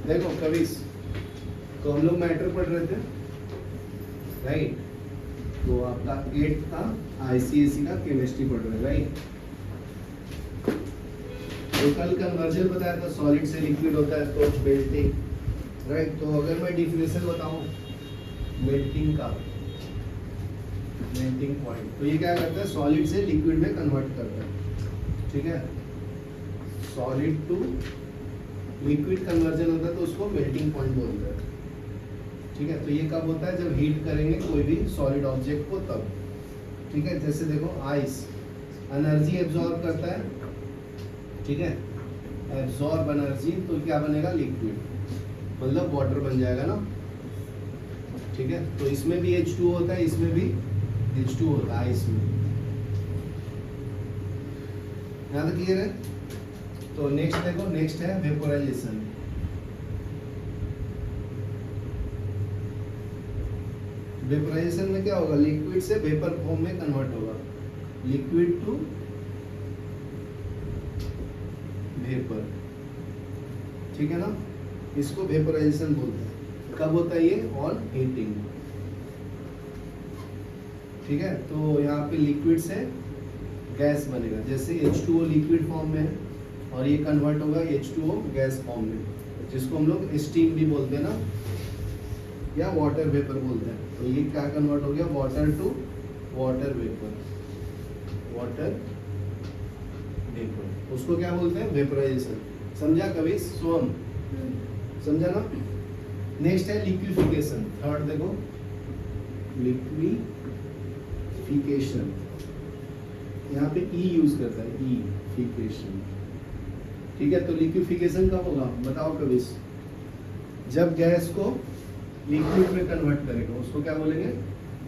देखो कभी तो हम लोग मैटर पढ़ रहे थे, राइट? तो आपका 8 था आईसीएसई का केमिस्ट्री पढ़ रहे, राइट? तो कल कन्वर्जन बताया था, सॉलिड से लिक्विड होता है तो मेल्टिंग, राइट? तो अगर मैं डिफिनेशन बताऊं मेल्टिंग का, मेल्टिंग पॉइंट, तो ये क्या करता है, सॉलिड से लिक्विड में कन्वर्ट करता है, ठीक है? सॉलिड टू लिक्विड कन्वर्जन होता है तो उसको मेल्टिंग पॉइंट बोलते हैं, ठीक है? तो ये कब होता है, जब हीट करेंगे कोई भी सॉलिड ऑब्जेक्ट को, तब, ठीक है? जैसे देखो आइस एनर्जी एब्जॉर्ब करता है, ठीक है? एब्जॉर्ब एनर्जी, तो क्या बनेगा, लिक्विड, मतलब वाटर बन जाएगा ना, ठीक है? तो इसमें भी H2O होता है, इसमें भी H2O होता है, आइस में। यहाँ तक क्लियर है? तो नेक्स्ट देखो, नेक्स्ट है वेपोराइजेशन। वेपोराइजेशन में क्या होगा, लिक्विड से वेपर फॉर्म में कन्वर्ट होगा, लिक्विड टू वेपर, ठीक है ना? इसको वेपोराइजेशन बोलते हैं। कब होता है ये, ऑन हीटिंग, ठीक है? तो यहाँ पे लिक्विड से गैस बनेगा, जैसे H2O लिक्विड फॉर्म में है और ये कन्वर्ट होगा H2O गैस फॉर्म में, जिसको हम लोग स्टीम भी बोलते हैं ना, या वाटर वेपर बोलते हैं। तो ये क्या कन्वर्ट हो गया, water to water vapour, water vapour, उसको क्या बोलते हैं, वेपोराइजेशन। समझा कभी स्वम, समझा ना? नेक्स्ट है लिक्विफिकेशन, थर्ड देखो, लिक्विफिकेशन, यहाँ पे ई यूज करता है, ई फिकेशन, ठीक है? तो लिक्विफिकेशन कब होगा, बताओ कभी, जब गैस को लिक्विड में कन्वर्ट करेगा, उसको क्या बोलेंगे,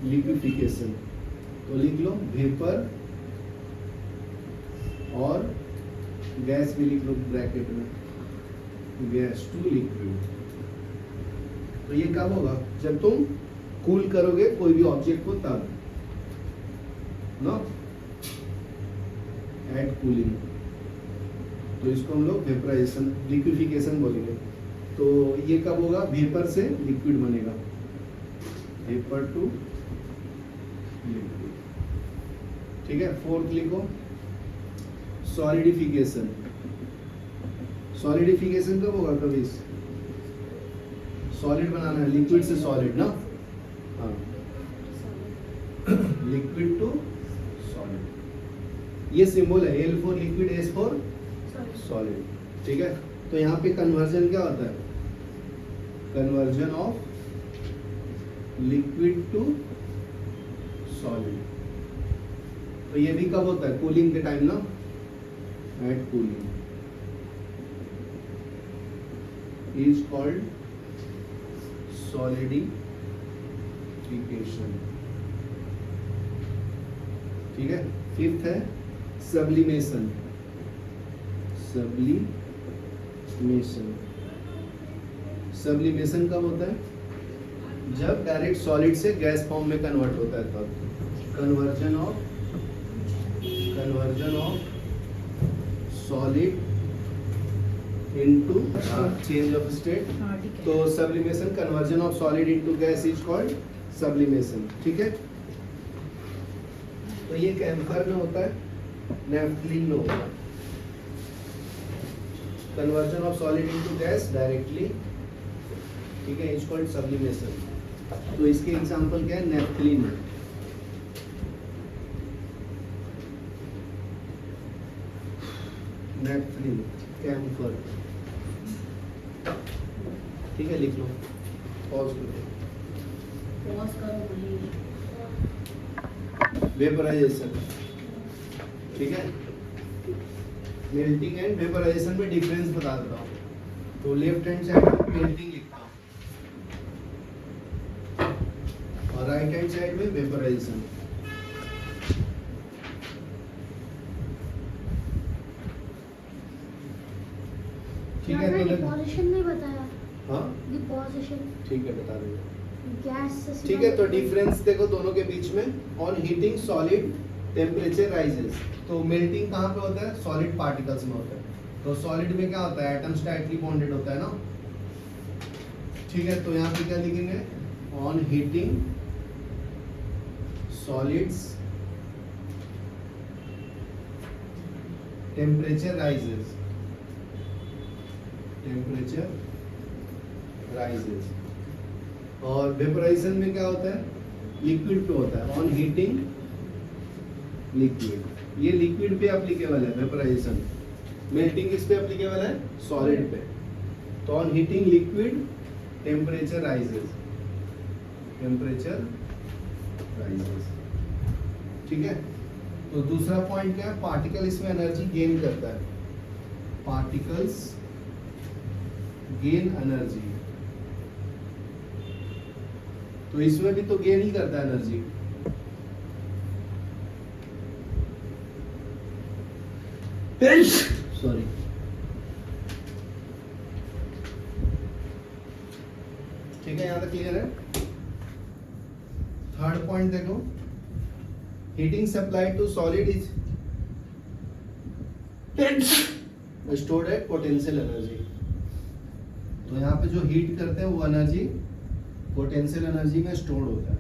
लिक्विफिकेशन। तो लिख लो वेपर और गैस भी लिख लो ब्रैकेट में, गैस टू लिक्विड। तो ये कब होगा, जब तुम कूल करोगे कोई भी ऑब्जेक्ट को, तब नो, एट कूलिंग, तो इसको हम लोग वेपोराइजेशन, लिक्विफिकेशन बोलेंगे। तो ये कब होगा, वेपर से लिक्विड बनेगा, वेपर टू लिक्विड, ठीक है? फोर्थ लिखो सॉलिडिफिकेशन। सॉलिडिफिकेशन कब होगा, कभी सॉलिड बनाना है, लिक्विड से सॉलिड ना, हाँ, लिक्विड टू सॉलिड, ये सिंबल है, L for liquid, S for solid, ठीक है? तो यहाँ पे कन्वर्जन क्या होता है, conversion of liquid to solid. तो ये भी कब होता है, कूलिंग के टाइम ना, at cooling, is called solidification, ठीक है? फिफ्थ है सब्लिमेशन। सब्लिमेशन, सब्लिमेशन कब होता है, जब डायरेक्ट सॉलिड से गैस फॉर्म में कन्वर्ट होता है, तब conversion of solid into change of state. तो sublimation, conversion of solid into gas is called sublimation, ठीक है? तो ये कैम्फर में होता है, नेफ्थलीन में होता है, conversion of solid into gas directly, ठीक है? Is called sublimation. तो इसके एग्जांपल क्या है, नेफ्थलीन, नेफ्थलीन, कैम्फर, ठीक है? लिख लो, पॉज करो, वेपोराइजेशन, ठीक है? मेल्टिंग एंड वेपोराइजेशन में डिफरेंस बता देता हूँ। तो लेफ्ट हैंड साइड में मेल्टिंग लिखता हूँ और राइट हैंड साइड में वेपोराइजेशन। ठीक है? तो डिपोजिशन नहीं बताया, हाँ डिपोजिशन, ठीक है, बता देंगे, गैस से, ठीक है? तो डिफरेंस देखो दोनों के बीच में, on heating solid temperature rises. तो मेल्टिंग कहाँ पे होता है, सॉलिड पार्टिकल्स में होता है। तो सॉलिड में क्या होता है, एटम्स टाइटली बॉन्डेड होता है ना, ठीक है, तो यहाँ पे क्या लिखेंगे, on heating solids temperature rises, temperature rises. और वेपोराइजेशन में क्या होता है, लिक्विड पे होता है, ऑन हीटिंग लिक्विड, ये लिक्विड पे एप्लीकेबल है वेपोराइजेशन, मेल्टिंग किस पे एप्लीकेबल है, सॉलिड पे। तो on heating liquid temperature rises, temperature rises, ठीक है। तो दूसरा पॉइंट क्या है, पार्टिकल इसमें एनर्जी गेन करता है, पार्टिकल्स गेन एनर्जी, तो इसमें भी तो गेन ही करता है एनर्जी। सॉरी, ठीक है, यहां तक क्लियर है। थर्ड पॉइंट देखो, heating supply to solid is stored at potential energy. तो यहाँ पे जो हीट करते हैं वो एनर्जी पोटेंशियल एनर्जी में स्टोर होता है,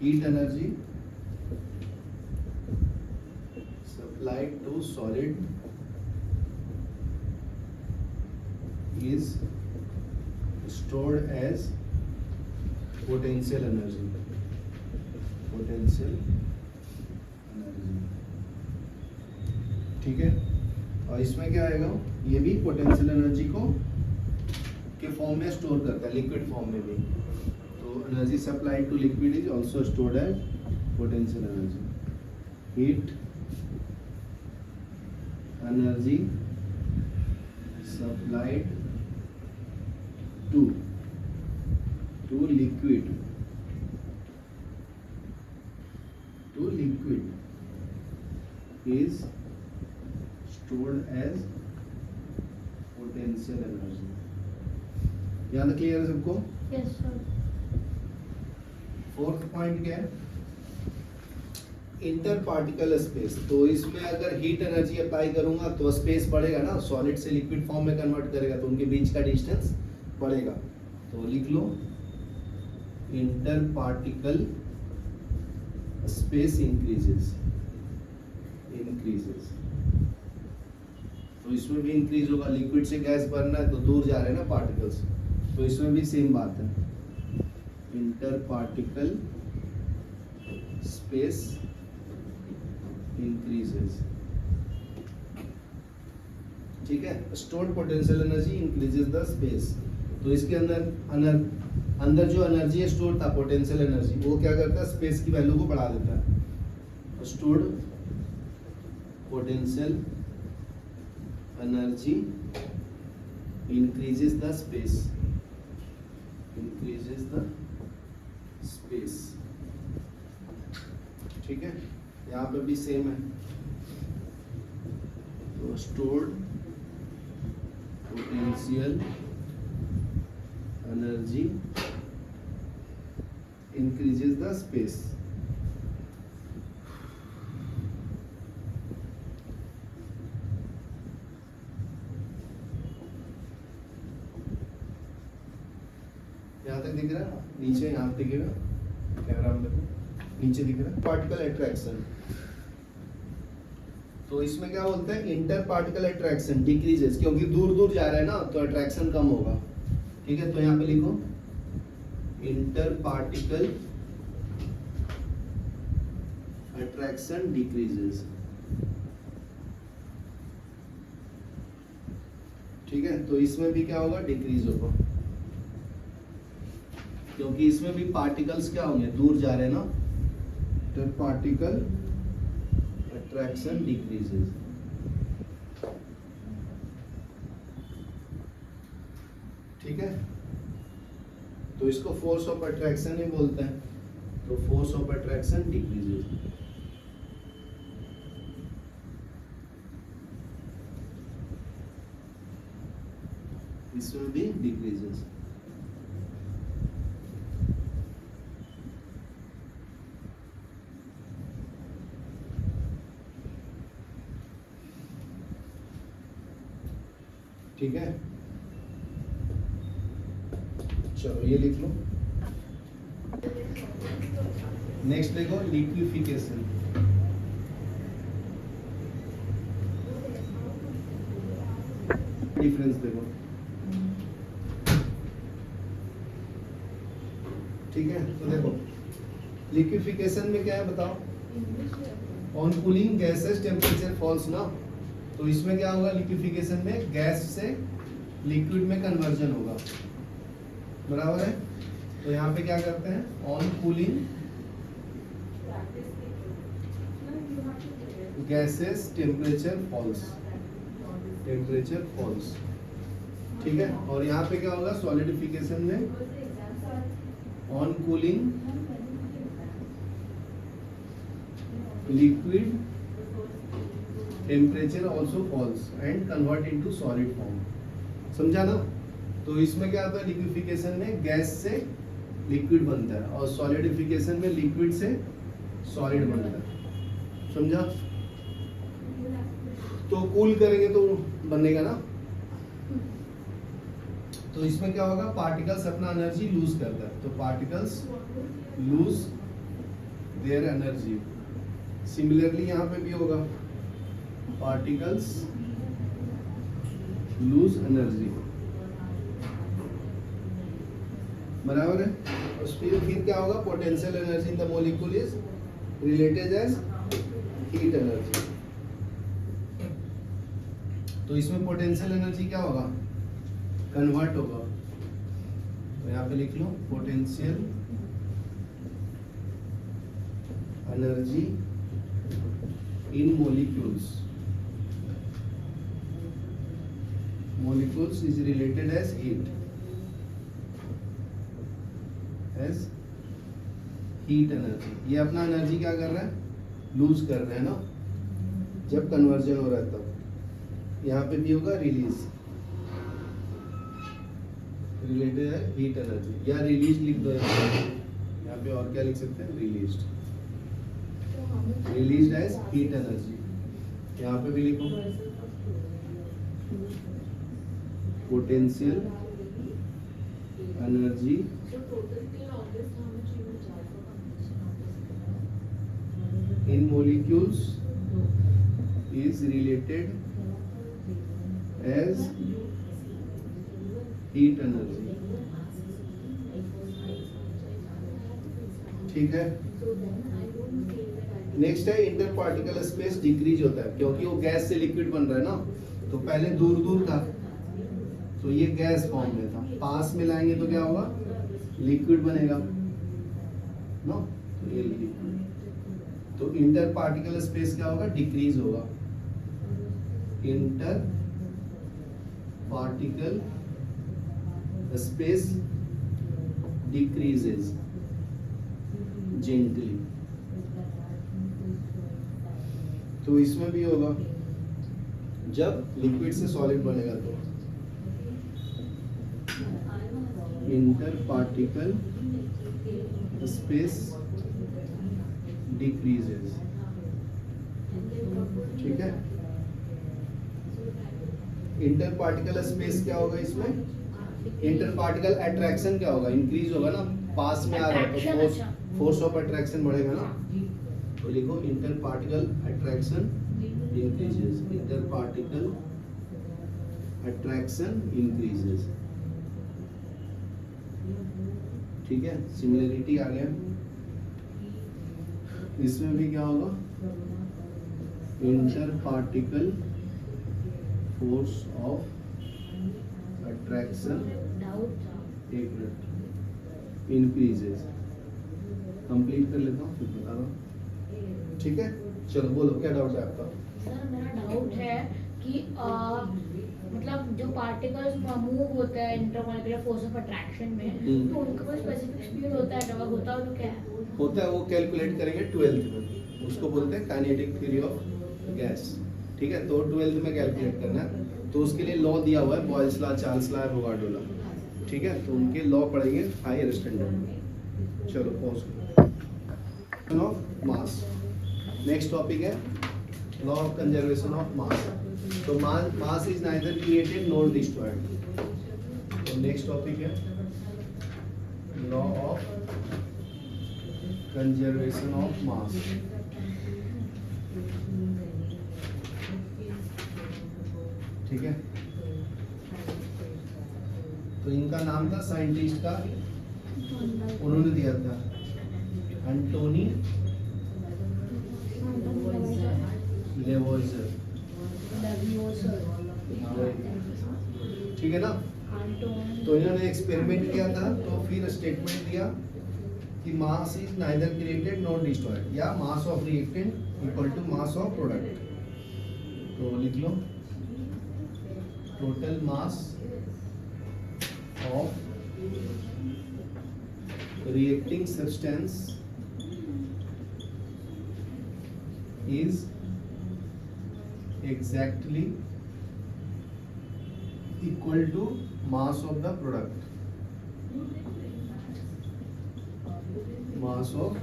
heat energy supplied to solid is stored as potential energy, potential energy, ठीक है। और इसमें क्या आएगा, ये भी पोटेंशियल एनर्जी को के फॉर्म में स्टोर करता है, लिक्विड फॉर्म में भी। तो energy supplied to liquid is also stored as potential energy, heat energy supplied to liquid is stored as potential energy। यहाँ तक क्लियर है सबको? Yes sir. फोर्थ पॉइंट क्या है, इंटर पार्टिकल स्पेस। तो इसमें अगर हीट एनर्जी अप्लाई करूंगा तो स्पेस बढ़ेगा ना, सॉलिड से लिक्विड फॉर्म में कन्वर्ट करेगा तो उनके बीच का डिस्टेंस बढ़ेगा। तो लिख लो, इंटर पार्टिकल स्पेस इंक्रीजेस, तो इसमें भी इंक्रीज होगा, लिक्विड से गैस बनना है तो दूर जा रहे हैं ना पार्टिकल्स, तो इसमें भी सेम बात है, इंटर पार्टिकल स्पेस इंक्रीजेस, ठीक है। Stored potential energy increases the space. तो इसके अंदर जो एनर्जी स्टोर था पोटेंशियल एनर्जी, वो क्या करता है, स्पेस की वैल्यू को बढ़ा देता है। Stored potential energy increases the space, ठीक है। यहाँ पे भी सेम है, तो stored potential energy increases the space, यहाँ तक दिख रहा है, नीचे यहाँ दिखेगा, कैमरा में देखो, नीचे दिख रहा है पार्टिकल अट्रैक्शन। तो इसमें क्या बोलते हैं, इंटर पार्टिकल अट्रैक्शन डिक्रीजेस, क्योंकि दूर दूर जा रहा है ना तो अट्रैक्शन कम होगा, ठीक है। तो यहाँ पे लिखो, इंटर पार्टिकल अट्रैक्शन डिक्रीजेस, ठीक है। तो इसमें भी क्या होगा, डिक्रीज होगा, क्योंकि इसमें भी पार्टिकल्स क्या होंगे, दूर जा रहे हैं ना, इंटर पार्टिकल अट्रैक्शन डिक्रीजेस, ठीक है। तो इसको फोर्स ऑफ अट्रैक्शन ही बोलते हैं, तो फोर्स ऑफ अट्रैक्शन डिक्रीजेस, इसमें भी डिक्रीजेस, ठीक है। चलो ये लिख लो। नेक्स्ट देखो लिक्विफिकेशन। डिफरेंस देखो, ठीक है। तो देखो लिक्विफिकेशन में क्या है बताओ, on cooling gases temperature falls ना, तो इसमें क्या होगा, लिक्विफिकेशन में गैस से लिक्विड में कन्वर्जन होगा, बराबर है। तो यहाँ पे क्या करते हैं, on cooling gases temperature falls, temperature falls, ठीक है। और यहाँ पे क्या होगा, सॉलिडिफिकेशन में on cooling liquid temperature also falls and convert into solid form, समझा ना। तो इसमें क्या होता है, लिक्विफिकेशन में गैस से लिक्विड बनता है और सॉलिडिफिकेशन में लिक्विड से सॉलिड बनता है, समझा। तो कूल करेंगे तो बनेगा ना। तो इसमें क्या होगा, पार्टिकल्स अपना एनर्जी लूज करता है, तो particles lose their energy. Similarly यहाँ पे भी होगा, पार्टिकल्स लूज एनर्जी, बराबर है। और फिर क्या होगा, potential energy in the molecule is related as heat energy. तो इसमें पोटेंशियल एनर्जी क्या होगा, कन्वर्ट होगा। तो यहाँ पे लिख low potential energy in molecules, molecules is related as heat, as heat energy। ये अपना एनर्जी क्या कर रहा है, लूज कर रहे हैं ना, जब कन्वर्जन हो रहा है तब। यहाँ पे भी होगा रिलीज, रिलेटेड है हीट एनर्जी, या रिलीज लिख दो यहाँ पे, और क्या लिख सकते हैं, released, released as heat energy. यहाँ पे भी लिखो potential energy in molecules is related as heat energy, ठीक है। नेक्स्ट है इंटर पार्टिकल स्पेस डिक्रीज होता है, क्योंकि वो गैस से लिक्विड बन रहा है ना, तो पहले दूर दूर था तो ये गैस फॉर्म में था, पास में लाएंगे तो क्या होगा, लिक्विड बनेगा ना, तो ये लिक्विड। तो इंटर पार्टिकल स्पेस क्या होगा, डिक्रीज होगा। Inter particle space decreases gently. तो इसमें भी होगा, जब लिक्विड से सॉलिड बनेगा तो इंटर पार्टिकल स्पेस डिक्रीजेस, ठीक है। इंटर पार्टिकल स्पेस क्या होगा इसमें, इंटर पार्टिकल अट्रैक्शन क्या होगा, इंक्रीज होगा ना, पास में आ रहा है तो फोर्स ऑफ अट्रैक्शन बढ़ेगा ना। तो लिखो inter particle attraction increases, inter particle attraction increases, ठीक है। सिमिलरिटी आ गया। इसमें भी क्या होगा, inter particle force of attraction, एक मिनट, इंक्रीजेस। कंप्लीट कर लेता हूँ फिर बता रहा हूँ, ठीक है। चलो बोलो क्या डाउट है आपका। सर मेरा डाउट है कि मतलब जो पार्टिकल्स मूव होते हैं इंटरमॉलिक्यूलर फोर्स ऑफ अट्रैक्शन में, तो उनका कोई स्पेसिफिक स्पीड होता है, अगर होता हो तो क्या है? होता है, वो कैलकुलेट करेंगे 12th में, उसको बोलते हैं काइनेटिक थ्योरी ऑफ गैस, ठीक है। तो 12th में कैलकुलेट करना है, तो उसके लिए लॉ दिया हुआ है, Boyle's law, Charles law, Avogadro law, ठीक है। तो उनके लॉ पढ़ेंगे हायर स्टैंडर्ड में। चलो pause of mass. Next topic है law of conservation of mass. तो mass is neither created nor destroyed. तो नेक्स्ट टॉपिक है law of conservation of mass. ठीक है, तो इनका नाम था साइंटिस्ट का, उन्होंने दिया था एंटोनी लेवोइजर। ठीक है ना। तो इन्होंने एक्सपेरिमेंट किया था, तो फिर स्टेटमेंट दिया कि mass is neither created nor destroyed, या mass of reactant equal to mass of product. तो लिख लो total mass of reacting substance is exactly equal to mass of the product, mass of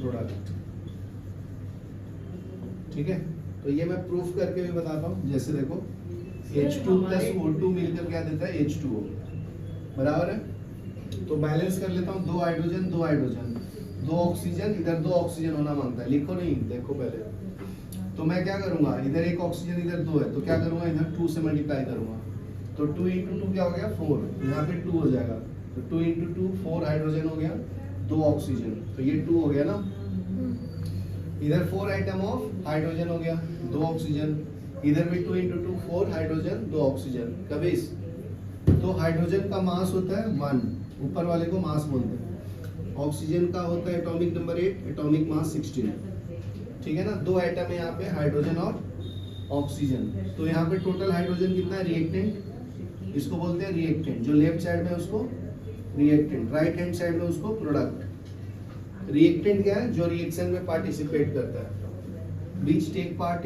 product। ठीक है, तो ये मैं प्रूफ करके भी बताता हूँ। जैसे देखो H2 प्लस O2 मिलकर क्या देता है H2O, बराबर है। तो बैलेंस कर लेता हूँ, दो हाइड्रोजन दो हाइड्रोजन, दो ऑक्सीजन, इधर दो ऑक्सीजन होना मांगता है। लिखो नहीं, देखो पहले। तो मैं क्या करूंगा, इधर एक ऑक्सीजन इधर दो है, तो क्या करूंगा, इधर 2 से मल्टीप्लाई करूंगा। तो 2 इंटू 2 क्या हो गया 4, यहाँ पे 2 हो जाएगा। तो 2 इंटू 2 4 हाइड्रोजन हो गया, 2 ऑक्सीजन, तो ये 2 हो गया ना। इधर 4 आइटम ऑफ हाइड्रोजन हो गया, 2 ऑक्सीजन, इधर भी 2 इंटू 2 4 हाइड्रोजन 2 ऑक्सीजन। कबीस, तो हाइड्रोजन का मास होता है 1, ऊपर वाले को मास बोलते हैं। ऑक्सीजन का होता है एटॉमिक नंबर 8, एटॉमिक मास 16। ठीक है ना, 2 आइटम है यहाँ पे, हाइड्रोजन और ऑक्सीजन। तो यहाँ पे टोटल हाइड्रोजन कितना है, रिएक्टेंट, इसको बोलते हैं रिएक्टेंट। जो लेफ्ट साइड में उसको रिएक्टेंट, राइट हैंड साइड में उसको प्रोडक्ट। रिएक्टेंट क्या है, जो रिएक्शन में पार्टिसिपेट करता है, which take part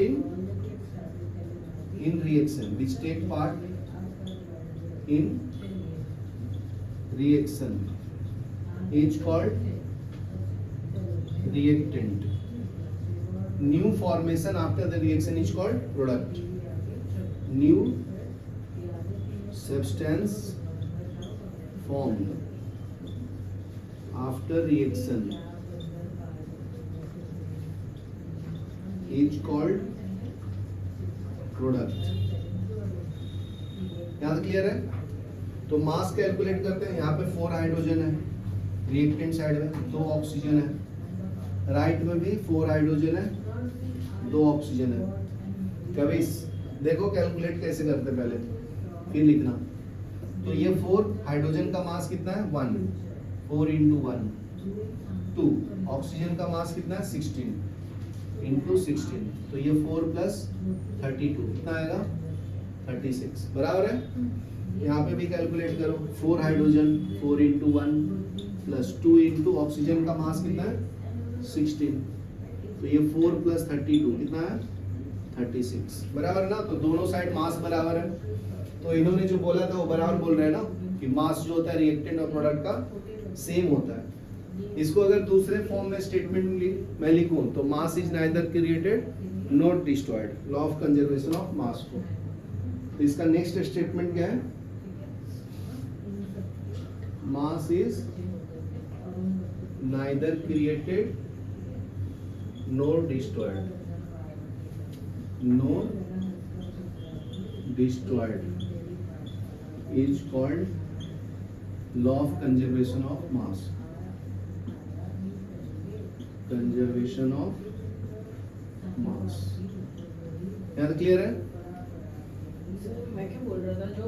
in reaction, which take part in reaction is called reactant. New formation after the reaction is called product. New substance formed after reaction is called product. यहाँ तक clear है। तो mass calculate करते हैं, यहाँ पे 4 hydrogen है, reactant side में 2 ऑक्सीजन है, राइट में भी 4 हाइड्रोजन है, 2 ऑक्सीजन है। कभी देखो कैलकुलेट कैसे करते हैं, पहले फिर लिखना। तो ये 4 हाइड्रोजन का मास कितना है 1, 4 इंटू 1 2, ऑक्सीजन का मास कितना है 16 इंटू 16, तो ये 4 प्लस 32 कितना आएगा 36, बराबर है। यहाँ पे भी कैलकुलेट करो, 4 hydrogen 4 into 1 plus 2 into oxygen का मास कितना है 16, तो ये 4 प्लस 32 कितना है 36, बराबर ना। तो दोनों साइड मास बराबर है। तो इन्होंने जो बोला था वो बराबर बोल रहे हैं ना, कि मास जो होता है रिएक्टेंट और प्रोडक्ट का सेम होता है। इसको अगर दूसरे फॉर्म में स्टेटमेंट मैं लिखूं, तो mass is neither created not destroyed, law of conservation of मास को। तो इसका नेक्स्ट स्टेटमेंट क्या है, मास is neither created nor destroyed, nor destroyed is called law of conservation of mass, conservation of mass। यहाँ तक क्लियर है। मैं क्या बोल रहा था, जो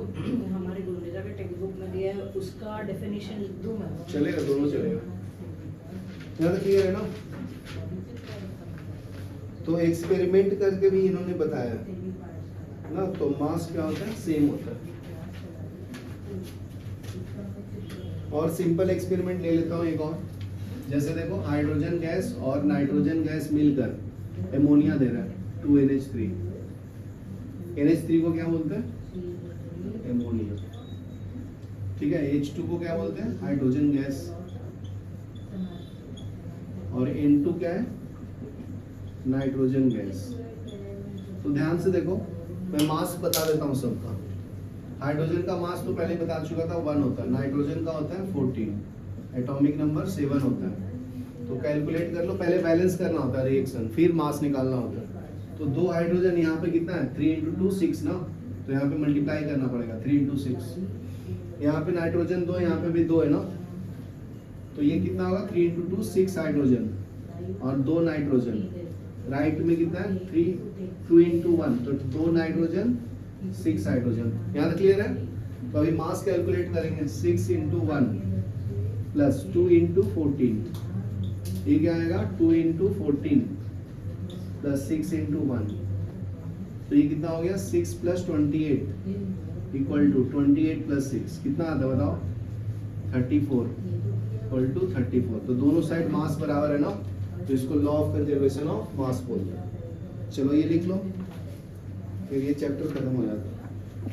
हमारे गुरुजा के टेक्स्ट बुक में दिया है उसका डेफिनेशन लिख दूं मैं? चलेगा, दोनों चलेगा। यहाँ तक क्लियर है ना। तो एक्सपेरिमेंट करके भी इन्होंने बताया ना, तो मास क्या होता है सेम होता है। और सिंपल एक्सपेरिमेंट ले लेता हूँ एक और। जैसे देखो हाइड्रोजन गैस और नाइट्रोजन गैस मिलकर एमोनिया दे रहा है 2NH3। NH3 को क्या बोलते हैं एमोनिया, ठीक है। H2 को क्या बोलते हैं हाइड्रोजन गैस, और N2 क्या है नाइट्रोजन गैस। तो ध्यान से देखो, मैं मास बता देता हूँ सबका। हाइड्रोजन का मास तो पहले बता चुका था 1 होता है, नाइट्रोजन का होता है 14, एटॉमिक नंबर 7 होता है। तो कैलकुलेट कर लो, पहले बैलेंस करना होता है रिएक्शन, फिर मास निकालना होता है। तो 2 हाइड्रोजन यहाँ पे कितना है 3 × 2 6 ना, तो यहाँ पे मल्टीप्लाई करना पड़ेगा 3 × 6। यहाँ पे नाइट्रोजन 2, यहाँ पे भी 2 है ना, तो ये कितना होगा 3 × 2 6 हाइड्रोजन और 2 नाइट्रोजन। राइट में कितना है 2 × 1, तो 2 नाइट्रोजन 6 हाइड्रोजन। यहाँ तक क्लियर है? तो अभी मास कैलकुलेट करेंगे 6 × 1 प्लस 2 × 14, ये क्या आएगा 2 × 14 प्लस 6 × 1, तो ये कितना हो गया 6 + 28 इक्वल टू 28 + 6 कितना आता है बताओ 34 इक्वल टू 34। तो दोनों साइड मास बराबर है ना, तो इसको लॉ ऑफ कंजर्वेशन ऑफ मास बोलते हैं। चलो ये लिख लो, फिर ये चैप्टर खत्म हो जाता है।